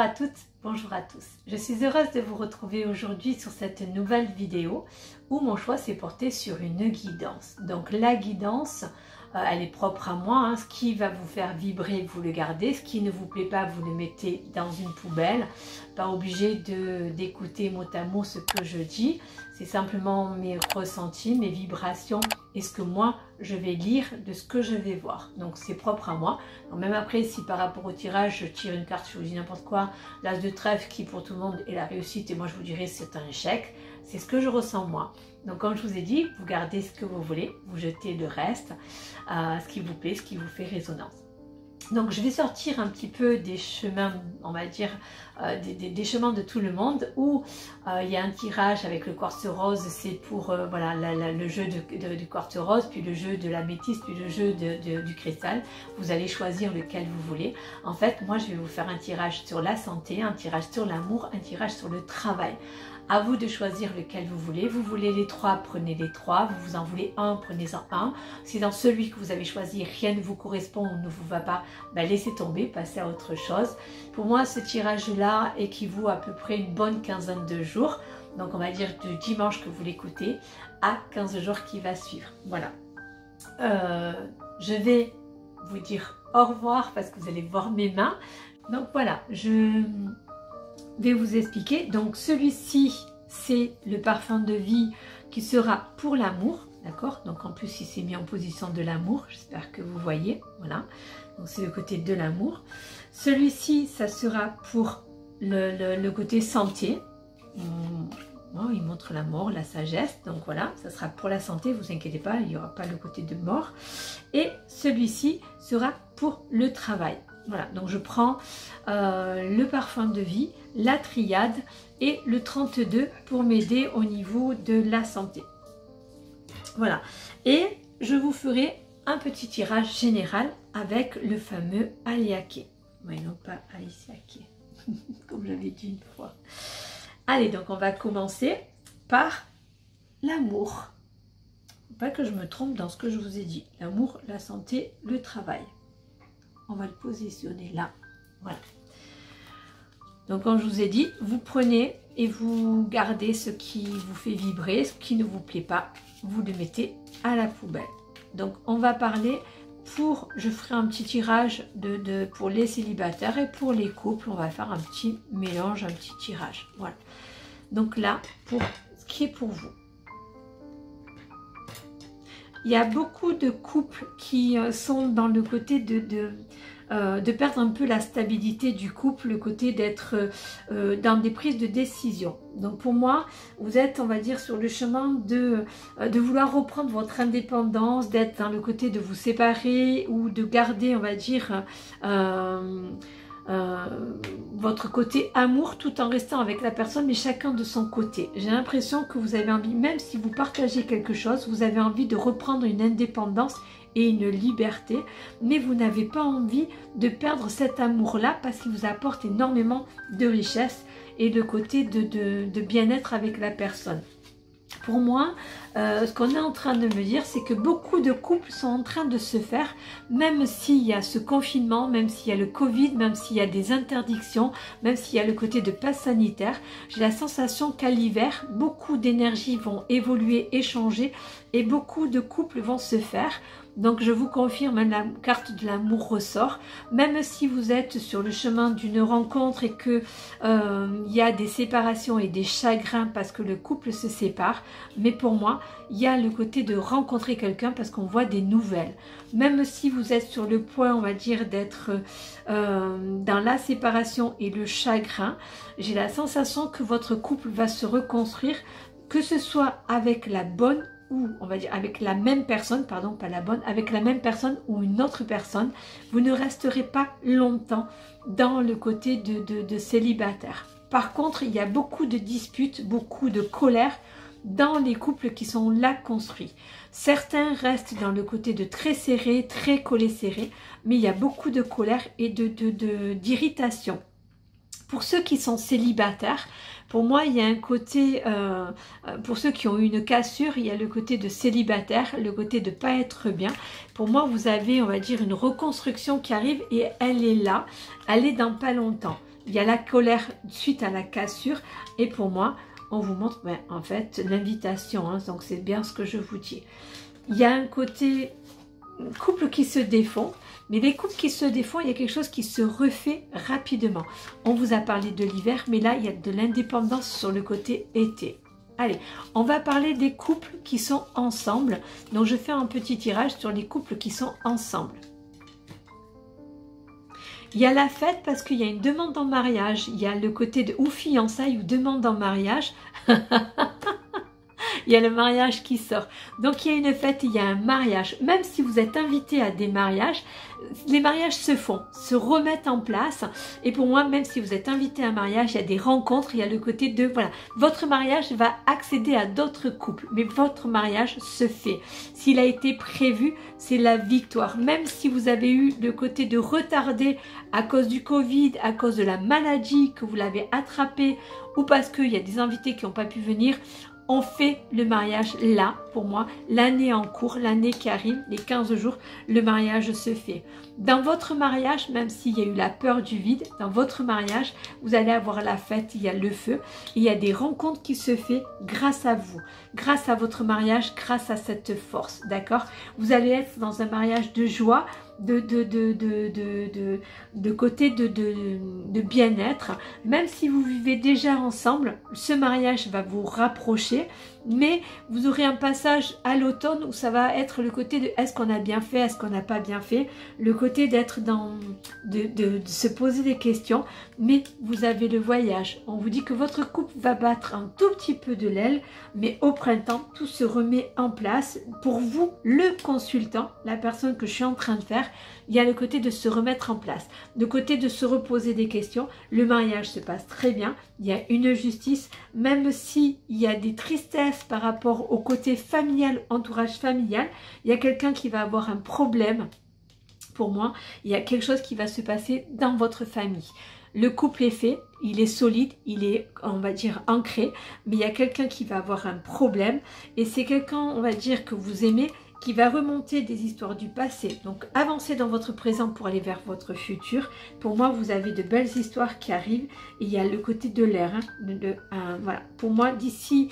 Bonjour à toutes, bonjour à tous. Je suis heureuse de vous retrouver aujourd'hui sur cette nouvelle vidéo où mon choix s'est porté sur une guidance. Donc la guidance, elle est propre à moi, hein. Ce qui va vous faire vibrer, vous le gardez. Ce qui ne vous plaît pas, vous le mettez dans une poubelle. Pas obligé d'écouter mot à mot ce que je dis. C'est simplement mes ressentis, mes vibrations et ce que moi je vais lire de ce que je vais voir. Donc c'est propre à moi. Donc, même après, si par rapport au tirage, je tire une carte, je vous dis n'importe quoi, l'as de trèfle qui pour tout le monde est la réussite et moi je vous dirais c'est un échec. C'est ce que je ressens moi. Donc comme je vous ai dit, vous gardez ce que vous voulez, vous jetez le reste, ce qui vous plaît, ce qui vous fait résonance. Donc je vais sortir un petit peu des chemins, on va dire, des chemins de tout le monde où il y a un tirage avec le quartz rose, c'est pour voilà, le jeu du quartz rose, puis le jeu de la métisse, puis le jeu du cristal. Vous allez choisir lequel vous voulez. En fait, moi je vais vous faire un tirage sur la santé, un tirage sur l'amour, un tirage sur le travail. À vous de choisir lequel vous voulez. Vous voulez les trois, prenez les trois. Vous en voulez un, prenez-en un. Si dans celui que vous avez choisi, rien ne vous correspond ou ne vous va pas, ben laissez tomber, passez à autre chose. Pour moi, ce tirage-là équivaut à peu près une bonne quinzaine de jours. Donc, on va dire du dimanche que vous l'écoutez à 15 jours qui va suivre. Voilà. Je vais vous dire au revoir parce que vous allez voir mes mains. Donc, voilà. Je vais vous expliquer. Donc celui-ci c'est le parfum de vie qui sera pour l'amour, d'accord? Donc en plus il s'est mis en position de l'amour, j'espère que vous voyez, voilà. Donc c'est le côté de l'amour. Celui-ci ça sera pour le côté santé. Il montre la mort, la sagesse, donc voilà, ça sera pour la santé, vous inquiétez pas, il n'y aura pas le côté de mort. Et celui-ci sera pour le travail. Voilà, donc je prends le parfum de vie, la triade et le 32 pour m'aider au niveau de la santé. Voilà, et je vous ferai un petit tirage général avec le fameux Aliake. Oui, non pas Aliake, comme j'avais dit une fois. Allez, donc on va commencer par l'amour. Pas que je me trompe dans ce que je vous ai dit. L'amour, la santé, le travail. On va le positionner là, voilà. Donc comme je vous ai dit, vous prenez et vous gardez ce qui vous fait vibrer, ce qui ne vous plaît pas, vous le mettez à la poubelle. Donc on va parler je ferai un petit tirage pour les célibataires et pour les couples, on va faire un petit mélange, un petit tirage, voilà. Donc là, pour ce qui est pour vous. Il y a beaucoup de couples qui sont dans le côté de perdre un peu la stabilité du couple, le côté d'être dans des prises de décision. Donc pour moi, vous êtes, on va dire, sur le chemin de vouloir reprendre votre indépendance, d'être dans le côté de vous séparer ou de garder, on va dire, votre côté amour tout en restant avec la personne mais chacun de son côté. J'ai l'impression que vous avez envie, même si vous partagez quelque chose, vous avez envie de reprendre une indépendance et une liberté, mais vous n'avez pas envie de perdre cet amour là parce qu'il vous apporte énormément de richesse et de côté de bien-être avec la personne. Pour moi, ce qu'on est en train de me dire, c'est que beaucoup de couples sont en train de se faire, même s'il y a ce confinement, même s'il y a le Covid, même s'il y a des interdictions, même s'il y a le côté de passe sanitaire. J'ai la sensation qu'à l'hiver, beaucoup d'énergies vont évoluer, échanger et beaucoup de couples vont se faire. Donc je vous confirme, la carte de l'amour ressort. Même si vous êtes sur le chemin d'une rencontre et que il y a des séparations et des chagrins parce que le couple se sépare, mais pour moi, il y a le côté de rencontrer quelqu'un parce qu'on voit des nouvelles. Même si vous êtes sur le point, on va dire, d'être dans la séparation et le chagrin, j'ai la sensation que votre couple va se reconstruire, que ce soit avec la bonne ou on va dire avec la même personne, pardon, pas la bonne, avec la même personne ou une autre personne, vous ne resterez pas longtemps dans le côté de célibataire. Par contre, il y a beaucoup de disputes, beaucoup de colère dans les couples qui sont là construits. Certains restent dans le côté de très serré, très collé serré, mais il y a beaucoup de colère et d'irritation. Pour ceux qui sont célibataires, pour moi, il y a un côté, pour ceux qui ont eu une cassure, il y a le côté de célibataire, le côté de pas être bien. Pour moi, vous avez, on va dire, une reconstruction qui arrive et elle est là, elle est dans pas longtemps. il y a la colère suite à la cassure. Et pour moi, on vous montre en fait l'invitation, hein, donc c'est bien ce que je vous dis. Il y a un côté couple qui se défend, mais les couples qui se défont, il y a quelque chose qui se refait rapidement. On vous a parlé de l'hiver, mais là, il y a de l'indépendance sur le côté été. Allez, on va parler des couples qui sont ensemble. Donc, je fais un petit tirage sur les couples qui sont ensemble. Il y a la fête parce qu'il y a une demande en mariage. Il y a le côté de ou fiançailles ou demande en mariage. Il y a le mariage qui sort. Donc, il y a une fête, il y a un mariage. Même si vous êtes invité à des mariages, les mariages se font, se remettent en place. Et pour moi, même si vous êtes invité à un mariage, il y a des rencontres, il y a le côté de, voilà, votre mariage va accéder à d'autres couples. Mais votre mariage se fait. S'il a été prévu, c'est la victoire. Même si vous avez eu le côté de retarder à cause du Covid, à cause de la maladie, que vous l'avez attrapé, ou parce qu'il y a des invités qui n'ont pas pu venir, on fait le mariage là, pour moi, l'année en cours, l'année qui arrive, les 15 jours, le mariage se fait. Dans votre mariage, même s'il y a eu la peur du vide, dans votre mariage, vous allez avoir la fête, il y a le feu, il y a des rencontres qui se font grâce à vous, grâce à votre mariage, grâce à cette force, d'accord? Vous allez être dans un mariage de joie, de côté de bien-être. Même si vous vivez déjà ensemble, ce mariage va vous rapprocher, mais vous aurez un passage à l'automne où ça va être le côté de est-ce qu'on a bien fait, est-ce qu'on n'a pas bien fait, le côté d'être dans de se poser des questions, mais vous avez le voyage. On vous dit que votre couple va battre un tout petit peu de l'aile, mais au printemps, tout se remet en place. Pour vous, le consultant, la personne que je suis en train de faire, il y a le côté de se remettre en place, le côté de se reposer des questions. Le mariage se passe très bien, il y a une justice, même s'il y a des tristesses par rapport au côté familial, entourage familial, il y a quelqu'un qui va avoir un problème. Pour moi, il y a quelque chose qui va se passer dans votre famille. Le couple est fait, il est solide, il est, on va dire, ancré, mais il y a quelqu'un qui va avoir un problème et c'est quelqu'un, on va dire, que vous aimez, qui va remonter des histoires du passé. Donc, avancez dans votre présent pour aller vers votre futur. Pour moi, vous avez de belles histoires qui arrivent. Et il y a le côté de l'air. Voilà. Pour moi, d'ici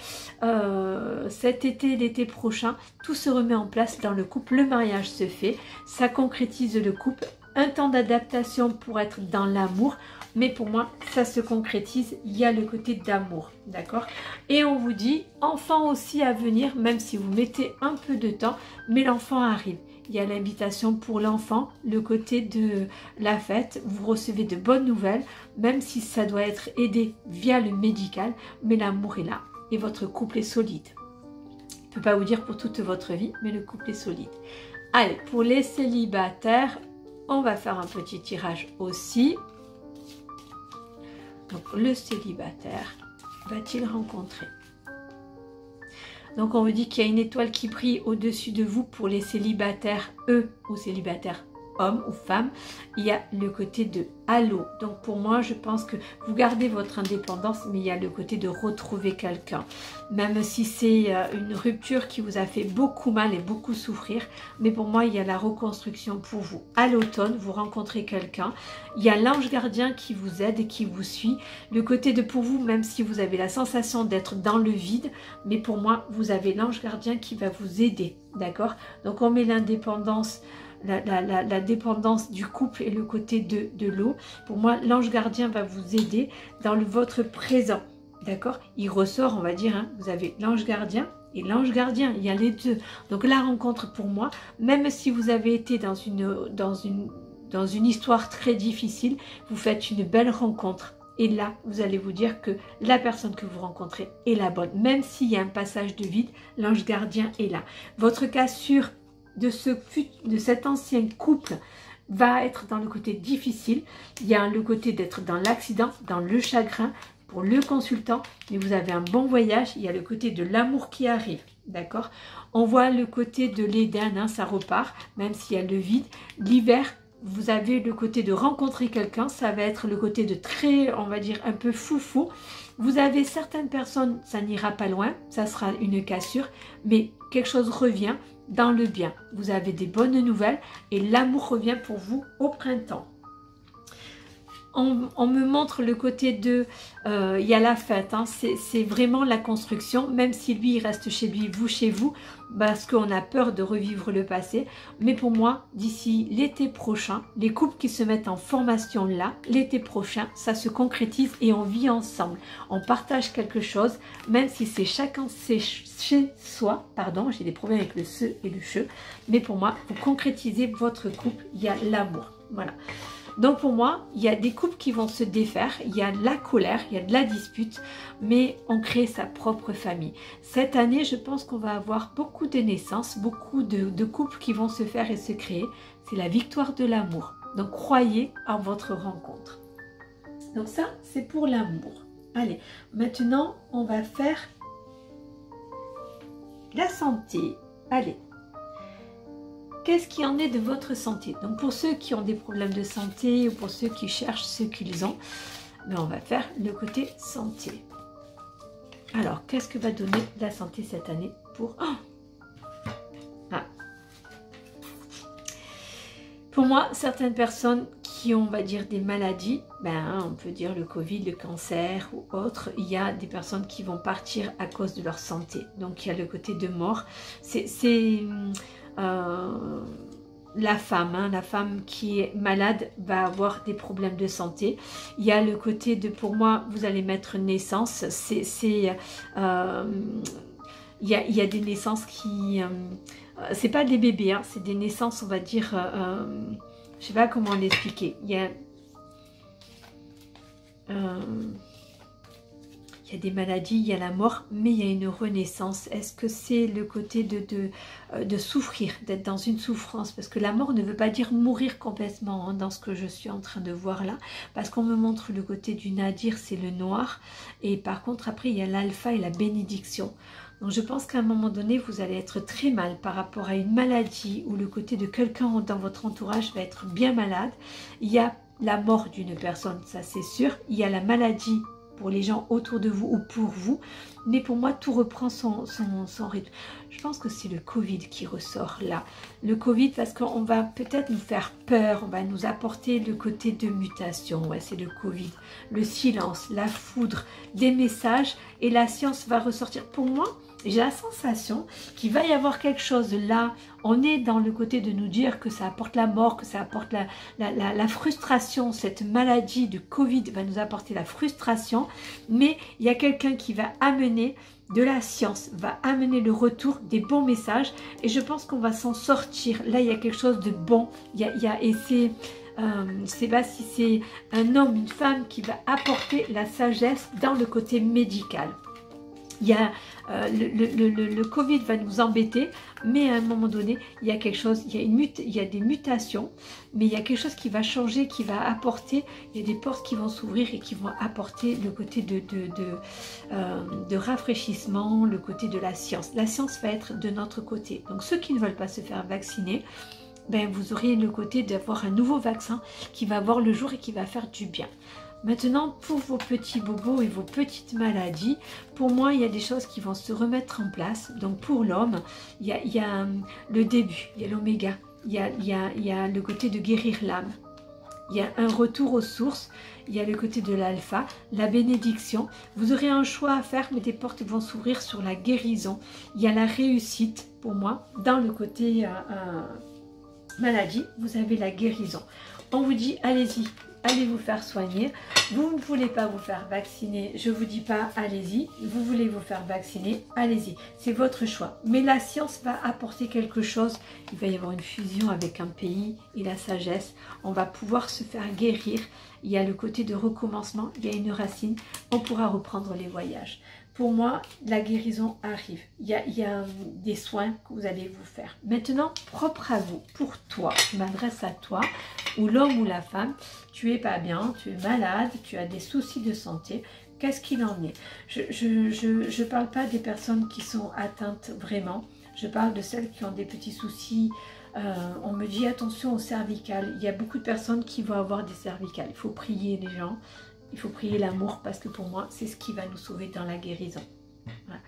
cet été, l'été prochain, tout se remet en place dans le couple. Le mariage se fait. Ça concrétise le couple. Un temps d'adaptation pour être dans l'amour. Mais pour moi, ça se concrétise, il y a le côté d'amour, d'accord? Et on vous dit, enfant aussi à venir, même si vous mettez un peu de temps, mais l'enfant arrive. Il y a l'invitation pour l'enfant, le côté de la fête, vous recevez de bonnes nouvelles, même si ça doit être aidé via le médical, mais l'amour est là et votre couple est solide. Je ne peux pas vous dire pour toute votre vie, mais le couple est solide. Allez, pour les célibataires, on va faire un petit tirage aussi. Donc, le célibataire va-t-il rencontrer? Donc, on vous dit qu'il y a une étoile qui brille au-dessus de vous pour les célibataires, eux, ou célibataires hommes ou femmes. Il y a le côté de halo. Donc, pour moi, je pense que vous gardez votre indépendance, mais il y a le côté de retrouver quelqu'un. Même si c'est une rupture qui vous a fait beaucoup mal et beaucoup souffrir, mais pour moi, il y a la reconstruction pour vous. À l'automne, vous rencontrez quelqu'un. Il y a l'ange gardien qui vous aide et qui vous suit. Le côté de pour vous, même si vous avez la sensation d'être dans le vide, mais pour moi, vous avez l'ange gardien qui va vous aider. D'accord? Donc, on met l'indépendance, la dépendance du couple et le côté de l'eau. Pour moi, l'ange gardien va vous aider dans votre présent. D'accord? Il ressort, on va dire, hein, vous avez l'ange gardien et l'ange gardien, il y a les deux. Donc la rencontre pour moi, même si vous avez été dans une histoire très difficile, vous faites une belle rencontre. Et là, vous allez vous dire que la personne que vous rencontrez est la bonne. Même s'il y a un passage de vide, l'ange gardien est là. Votre cassure de cet ancien couple va être dans le côté difficile. Il y a le côté d'être dans l'accident, dans le chagrin pour le consultant, mais vous avez un bon voyage. Il y a le côté de l'amour qui arrive, d'accord? On voit le côté de l'Éden, hein, ça repart, même s'il y a le vide. L'hiver, vous avez le côté de rencontrer quelqu'un, ça va être le côté de très, on va dire, un peu foufou. Vous avez certaines personnes, ça n'ira pas loin, ça sera une cassure, mais quelque chose revient dans le bien. Vous avez des bonnes nouvelles et l'amour revient pour vous au printemps. On me montre le côté de, il y a la fête, hein, c'est vraiment la construction, même si lui il reste chez lui, vous chez vous, parce qu'on a peur de revivre le passé. Mais pour moi, d'ici l'été prochain, les couples qui se mettent en formation là, l'été prochain, ça se concrétise et on vit ensemble. On partage quelque chose, même si c'est chacun chez soi, pardon, j'ai des problèmes avec le se et le che, mais pour moi, vous concrétisez votre couple, il y a l'amour, voilà. Donc pour moi, il y a des couples qui vont se défaire, il y a de la colère, il y a de la dispute, mais on crée sa propre famille. Cette année, je pense qu'on va avoir beaucoup de naissances, beaucoup de couples qui vont se faire et se créer. C'est la victoire de l'amour. Donc croyez en votre rencontre. Donc ça, c'est pour l'amour. Allez, maintenant, on va faire la santé. Allez. Qu'est-ce qui en est de votre santé? Donc pour ceux qui ont des problèmes de santé ou pour ceux qui cherchent ce qu'ils ont, ben on va faire le côté santé. Alors, qu'est-ce que va donner la santé cette année pour... Pour moi, certaines personnes qui ont, on va dire, des maladies, ben, on peut dire le Covid, le cancer ou autre, il y a des personnes qui vont partir à cause de leur santé. Donc il y a le côté de mort. C'est la femme qui est malade va avoir des problèmes de santé. Il y a le côté de, pour moi, vous allez mettre naissance. Il y a des naissances qui... c'est pas des bébés, hein, c'est des naissances, on va dire... je sais pas comment l'expliquer. Il y a des maladies, il y a la mort, mais il y a une renaissance. Est-ce que c'est le côté de souffrir, d'être dans une souffrance? Parce que la mort ne veut pas dire mourir complètement, hein, dans ce que je suis en train de voir là. Parce qu'on me montre le côté du nadir, c'est le noir. Et par contre, après, il y a l'alpha et la bénédiction. Donc je pense qu'à un moment donné, vous allez être très mal par rapport à une maladie ou le côté de quelqu'un dans votre entourage va être bien malade. Il y a la mort d'une personne, ça c'est sûr. Il y a la maladie pour les gens autour de vous ou pour vous. Mais pour moi, tout reprend son rythme. Je pense que c'est le Covid qui ressort là. Le Covid parce qu'on va peut-être nous faire peur, on va nous apporter le côté de mutation. Ouais, c'est le Covid. Le silence, la foudre, des messages et la science va ressortir. Pour moi, j'ai la sensation qu'il va y avoir quelque chose là. On est dans le côté de nous dire que ça apporte la mort, que ça apporte la frustration. Cette maladie de Covid va nous apporter la frustration. Mais il y a quelqu'un qui va amener de la science, va amener le retour des bons messages. Et je pense qu'on va s'en sortir. Là, il y a quelque chose de bon. Et c'est... je ne sais pas si c'est un homme, une femme qui va apporter la sagesse dans le côté médical. Il y a le Covid va nous embêter, mais à un moment donné, il y a quelque chose, il y a des mutations, mais il y a quelque chose qui va changer, qui va apporter, il y a des portes qui vont s'ouvrir et qui vont apporter le côté de rafraîchissement, le côté de la science. La science va être de notre côté. Donc ceux qui ne veulent pas se faire vacciner, ben, vous aurez le côté d'avoir un nouveau vaccin qui va voir le jour et qui va faire du bien. Maintenant, pour vos petits bobos et vos petites maladies, pour moi, il y a des choses qui vont se remettre en place. Donc, pour l'homme, il y a le début, il y a l'oméga, il y a le côté de guérir l'âme. Il y a un retour aux sources, il y a le côté de l'alpha, la bénédiction. Vous aurez un choix à faire, mais des portes vont s'ouvrir sur la guérison. Il y a la réussite, pour moi, dans le côté maladie, vous avez la guérison. On vous dit, allez-y. Allez vous faire soigner. Vous ne voulez pas vous faire vacciner, je ne vous dis pas allez-y. Vous voulez vous faire vacciner, allez-y. C'est votre choix. Mais la science va apporter quelque chose. Il va y avoir une fusion avec un pays et la sagesse. On va pouvoir se faire guérir. Il y a le côté de recommencement, il y a une racine. On pourra reprendre les voyages. Pour moi, la guérison arrive. Il y a des soins que vous allez vous faire. Maintenant, propre à vous, pour toi, je m'adresse à toi, ou l'homme ou la femme, tu es pas bien, tu es malade, tu as des soucis de santé. Qu'est-ce qu'il en est? Je parle pas des personnes qui sont atteintes vraiment. Je parle de celles qui ont des petits soucis. On me dit attention aux cervicales. Il y a beaucoup de personnes qui vont avoir des cervicales. Il faut prier les gens. Il faut prier l'amour parce que pour moi, c'est ce qui va nous sauver dans la guérison. Voilà.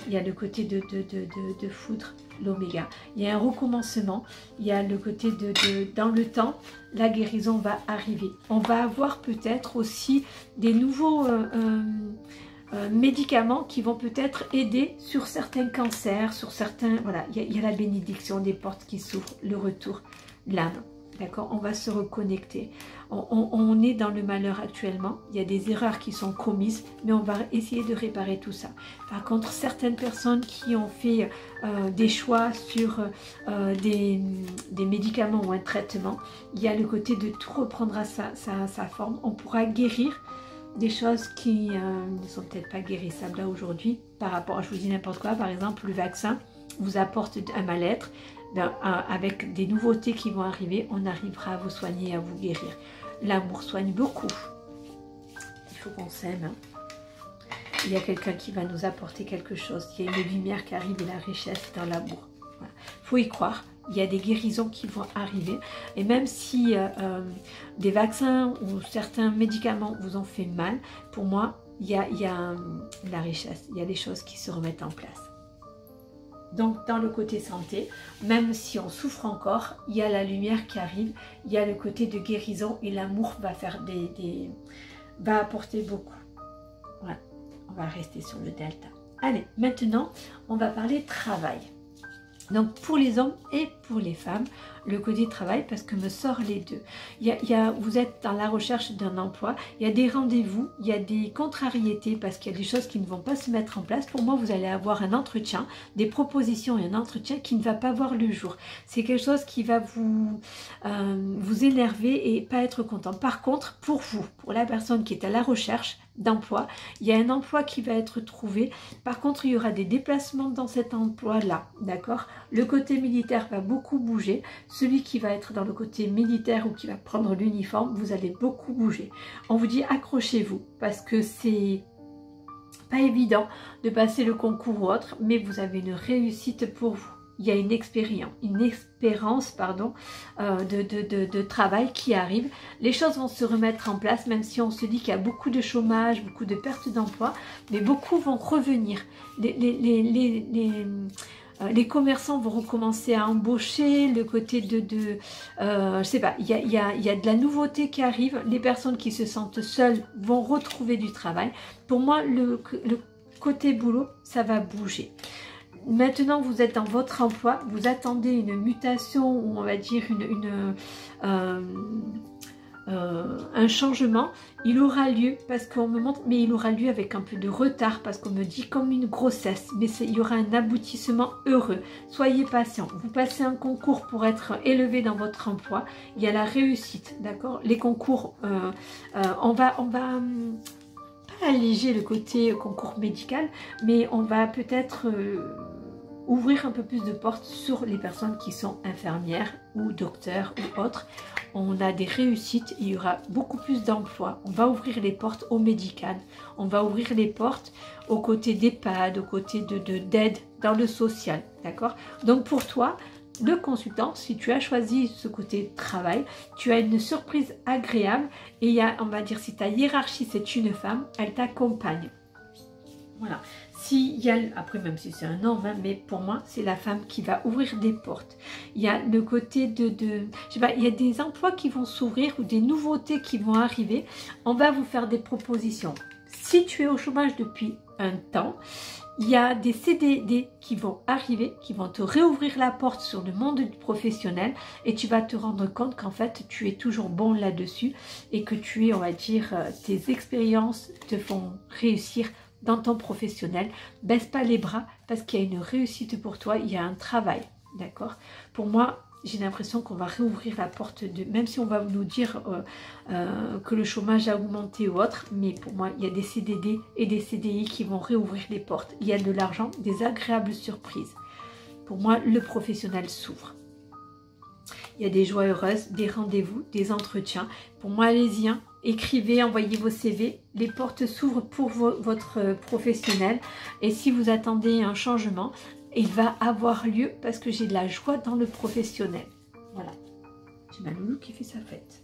Il y a le côté de foudre. l'oméga. Il y a un recommencement, il y a le côté dans le temps, la guérison va arriver. On va avoir peut-être aussi des nouveaux médicaments qui vont peut-être aider sur certains cancers, sur certains... Voilà, il y a la bénédiction des portes qui s'ouvrent, le retour de l'âme. D'accord, on va se reconnecter. On est dans le malheur actuellement. Il y a des erreurs qui sont commises, mais on va essayer de réparer tout ça. Par contre, certaines personnes qui ont fait des choix sur des médicaments ou un traitement, il y a le côté de tout reprendre à sa forme. On pourra guérir des choses qui ne sont peut-être pas guérissables là aujourd'hui. Par rapport à, je vous dis n'importe quoi, par exemple, le vaccin vous apporte un mal-être. Avec des nouveautés qui vont arriver, on arrivera à vous soigner, à vous guérir. L'amour soigne beaucoup. Il faut qu'on s'aime. Hein. Il y a quelqu'un qui va nous apporter quelque chose. Il y a une lumière qui arrive et la richesse dans l'amour. Voilà. Faut y croire. Il y a des guérisons qui vont arriver. Et même si des vaccins ou certains médicaments vous ont fait mal, pour moi, il y a la richesse. Il y a des choses qui se remettent en place. Donc dans le côté santé, même si on souffre encore, il y a la lumière qui arrive, il y a le côté de guérison et l'amour va faire va apporter beaucoup. Voilà, on va rester sur le delta. Allez, maintenant on va parler travail. Donc pour les hommes et pour les femmes, le côté travail, parce que me sort les deux. Vous êtes dans la recherche d'un emploi, il y a des rendez-vous, il y a des contrariétés parce qu'il y a des choses qui ne vont pas se mettre en place. Pour moi, vous allez avoir un entretien, des propositions et un entretien qui ne va pas voir le jour. C'est quelque chose qui va vous énerver et pas être content. Par contre, pour vous, pour la personne qui est à la recherche d'emploi, il y a un emploi qui va être trouvé. Par contre, il y aura des déplacements dans cet emploi-là, d'accord? Le côté militaire va beaucoup bouger. Celui qui va être dans le côté militaire ou qui va prendre l'uniforme, vous allez beaucoup bouger. On vous dit accrochez-vous parce que c'est pas évident de passer le concours ou autre, mais vous avez une réussite pour vous. Il y a une espérance de travail qui arrive. Les choses vont se remettre en place, même si on se dit qu'il y a beaucoup de chômage, beaucoup de pertes d'emploi, mais beaucoup vont revenir. Les commerçants vont recommencer à embaucher, le côté je sais pas, il y a de la nouveauté qui arrive, les personnes qui se sentent seules vont retrouver du travail. Pour moi, le côté boulot, ça va bouger. Maintenant, vous êtes dans votre emploi, vous attendez une mutation, ou on va dire un changement, il aura lieu parce qu'on me montre, mais il aura lieu avec un peu de retard parce qu'on me dit comme une grossesse, mais il y aura un aboutissement heureux. Soyez patient, vous passez un concours pour être élevé dans votre emploi, il y a la réussite, d'accord? Les concours, on va pas alléger le côté concours médical, mais on va peut-être ouvrir un peu plus de portes sur les personnes qui sont infirmières ou docteurs ou autres. On a des réussites, il y aura beaucoup plus d'emplois. On va ouvrir les portes au médical, on va ouvrir les portes aux côtés d'EHPAD, aux côtés d'aide dans le social, d'accord? Donc pour toi, le consultant, si tu as choisi ce côté travail, tu as une surprise agréable et il y a, on va dire, si ta hiérarchie c'est une femme, elle t'accompagne. Voilà. Après, même si c'est un homme, hein, mais pour moi, c'est la femme qui va ouvrir des portes. Il y a le côté je sais pas, il y a des emplois qui vont s'ouvrir ou des nouveautés qui vont arriver. On va vous faire des propositions. Si tu es au chômage depuis un temps, il y a des CDD qui vont arriver, qui vont te réouvrir la porte sur le monde du professionnel et tu vas te rendre compte qu'en fait, tu es toujours bon là-dessus et que tu es, on va dire, tes expériences te font réussir dans ton professionnel. Baisse pas les bras parce qu'il y a une réussite pour toi, il y a un travail, d'accord? Pour moi, j'ai l'impression qu'on va réouvrir la porte même si on va nous dire que le chômage a augmenté ou autre, mais pour moi, il y a des CDD et des CDI qui vont réouvrir les portes. Il y a de l'argent, des agréables surprises. Pour moi, le professionnel s'ouvre. Il y a des joies heureuses, des rendez-vous, des entretiens. Pour moi, allez-y, hein. Écrivez, envoyez vos CV, les portes s'ouvrent pour votre professionnel et si vous attendez un changement, il va avoir lieu parce que j'ai de la joie dans le professionnel. Voilà, j'ai ma loulou qui fait sa fête.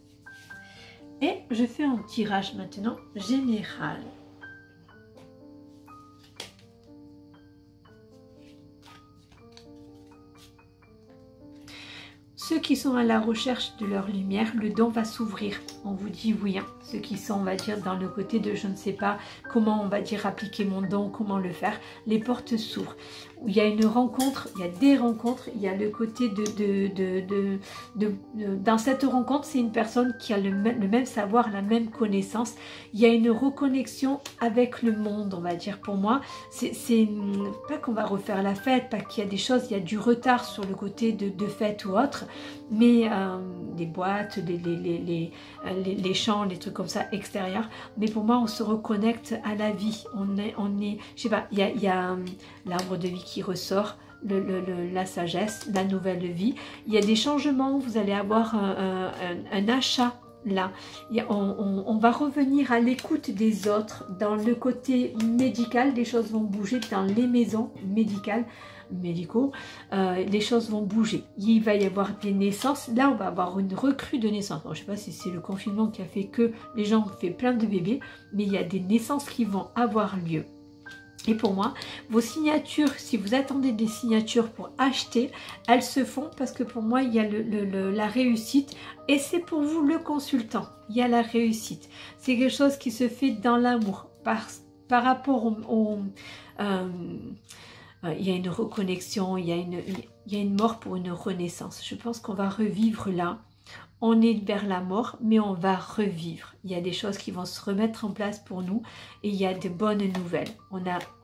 Et je fais un tirage maintenant général. Ceux qui sont à la recherche de leur lumière, le don va s'ouvrir. On vous dit oui. Hein. Ceux qui sont, on va dire, dans le côté de je ne sais pas comment, on va dire, appliquer mon don, comment le faire, les portes s'ouvrent. Il y a une rencontre, il y a des rencontres, il y a le côté dans cette rencontre, c'est une personne qui a le même savoir, la même connaissance. Il y a une reconnexion avec le monde, on va dire. Pour moi, c'est pas qu'on va refaire la fête, pas qu'il y a des choses, il y a du retard sur le côté de fête ou autre, mais les boîtes, les champs, les trucs comme ça extérieurs. Mais pour moi, on se reconnecte à la vie. On est, je sais pas, il y a l'arbre de vie qui ressort, la sagesse, la nouvelle vie. Il y a des changements, vous allez avoir un achat là. On va revenir à l'écoute des autres. Dans le côté médical, les choses vont bouger dans les maisons médicaux, les choses vont bouger. Il va y avoir des naissances. Là, on va avoir une recrue de naissances. Bon, je ne sais pas si c'est le confinement qui a fait que les gens ont fait plein de bébés, mais il y a des naissances qui vont avoir lieu. Et pour moi, vos signatures, si vous attendez des signatures pour acheter, elles se font parce que pour moi, il y a la réussite. Et c'est pour vous le consultant. Il y a la réussite. C'est quelque chose qui se fait dans l'amour. Par rapport il y a une reconnexion, il y a une mort pour une renaissance. Je pense qu'on va revivre là. On est vers la mort, mais on va revivre. Il y a des choses qui vont se remettre en place pour nous et il y a de bonnes nouvelles.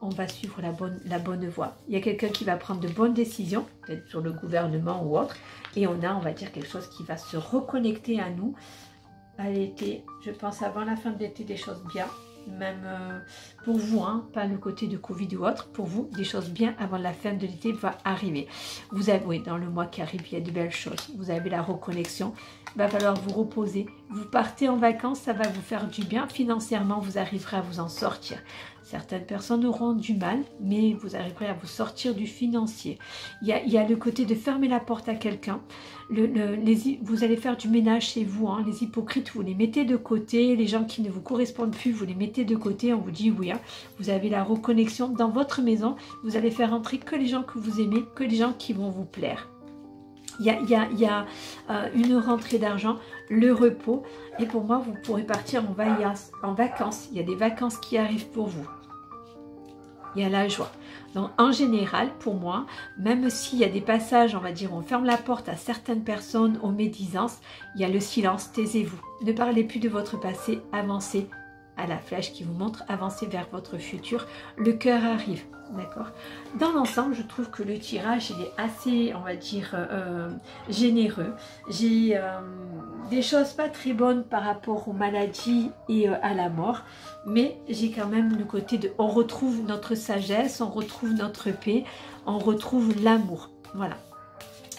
On va suivre la bonne voie. Il y a quelqu'un qui va prendre de bonnes décisions, peut-être sur le gouvernement ou autre, et on va dire, quelque chose qui va se reconnecter à nous à l'été. Je pense avant la fin de l'été, des choses bien. Même pour vous, hein, pas le côté de Covid ou autre, pour vous, des choses bien avant la fin de l'été va arriver. Vous avez, oui, dans le mois qui arrive, il y a de belles choses. Vous avez la reconnexion, il va falloir vous reposer. Vous partez en vacances, ça va vous faire du bien. Financièrement, vous arriverez à vous en sortir. Certaines personnes auront du mal, mais vous arriverez à vous sortir du financier. Il y a le côté de fermer la porte à quelqu'un. Vous allez faire du ménage chez vous. Hein. Les hypocrites, vous les mettez de côté. Les gens qui ne vous correspondent plus, vous les mettez de côté. On vous dit oui. Hein. Vous avez la reconnexion dans votre maison. Vous allez faire entrer que les gens que vous aimez, que les gens qui vont vous plaire. Il y a une rentrée d'argent, le repos. Et pour moi, vous pourrez partir en vacances. Il y a des vacances qui arrivent pour vous. Il y a la joie. Donc en général, pour moi, même s'il y a des passages, on va dire, on ferme la porte à certaines personnes aux médisances, il y a le silence, taisez-vous. Ne parlez plus de votre passé, avancez à la flèche qui vous montre, avancez vers votre futur. Le cœur arrive, d'accord? Dans l'ensemble, je trouve que le tirage, il est assez, on va dire, généreux. J'ai des choses pas très bonnes par rapport aux maladies et à la mort, mais j'ai quand même le côté de, on retrouve notre sagesse, on retrouve notre paix, on retrouve l'amour. Voilà.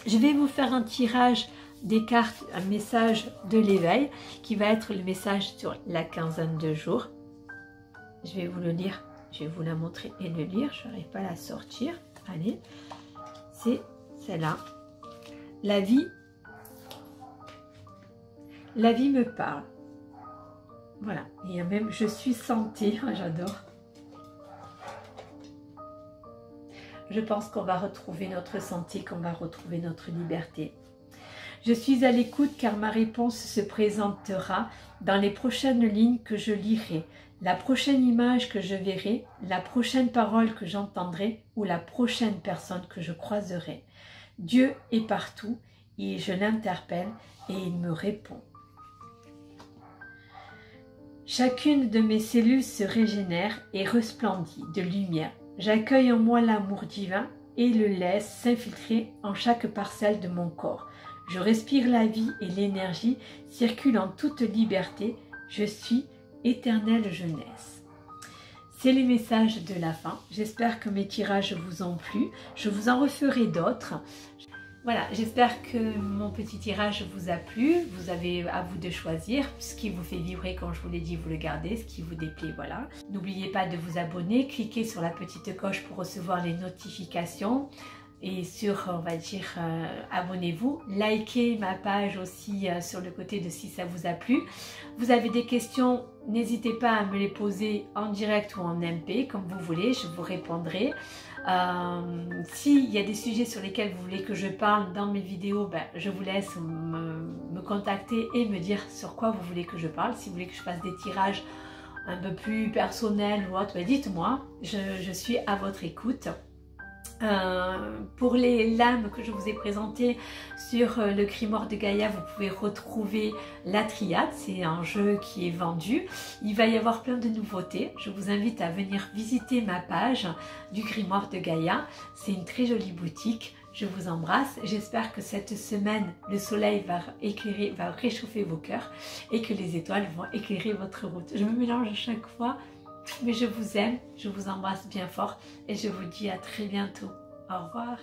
Je vais vous faire un tirage des cartes, un message de l'éveil qui va être le message sur la quinzaine de jours. Je vais vous le lire, je vais vous la montrer et le lire. Je n'arrive pas à la sortir. Allez, c'est celle-là. La vie me parle. Voilà, et même je suis santé, j'adore. Je pense qu'on va retrouver notre santé, qu'on va retrouver notre liberté. Je suis à l'écoute car ma réponse se présentera dans les prochaines lignes que je lirai, la prochaine image que je verrai, la prochaine parole que j'entendrai ou la prochaine personne que je croiserai. Dieu est partout et je l'interpelle et il me répond. Chacune de mes cellules se régénère et resplendit de lumière. J'accueille en moi l'amour divin et le laisse s'infiltrer en chaque parcelle de mon corps. Je respire la vie et l'énergie circule en toute liberté. Je suis éternelle jeunesse. C'est les messages de la fin. J'espère que mes tirages vous ont plu. Je vous en referai d'autres. Voilà, j'espère que mon petit tirage vous a plu. Vous avez à vous de choisir. Ce qui vous fait vibrer, comme je vous l'ai dit, vous le gardez. Ce qui vous déplaît, voilà. N'oubliez pas de vous abonner. Cliquez sur la petite cloche pour recevoir les notifications. Et sur, on va dire, abonnez-vous. Likez ma page aussi sur le côté de si ça vous a plu. Vous avez des questions, n'hésitez pas à me les poser en direct ou en MP, comme vous voulez. Je vous répondrai. S'il y a des sujets sur lesquels vous voulez que je parle dans mes vidéos, je vous laisse me contacter et me dire sur quoi vous voulez que je parle. Si vous voulez que je fasse des tirages un peu plus personnels ou autre, dites-moi, je suis à votre écoute. Pour les lames que je vous ai présentées sur le Grimoire de Gaïa, vous pouvez retrouver la triade, c'est un jeu qui est vendu. Il va y avoir plein de nouveautés, je vous invite à venir visiter ma page du Grimoire de Gaïa, c'est une très jolie boutique. Je vous embrasse, j'espère que cette semaine le soleil va éclairer, va réchauffer vos cœurs et que les étoiles vont éclairer votre route. Je me mélange à chaque fois. Mais je vous aime, je vous embrasse bien fort et je vous dis à très bientôt. Au revoir.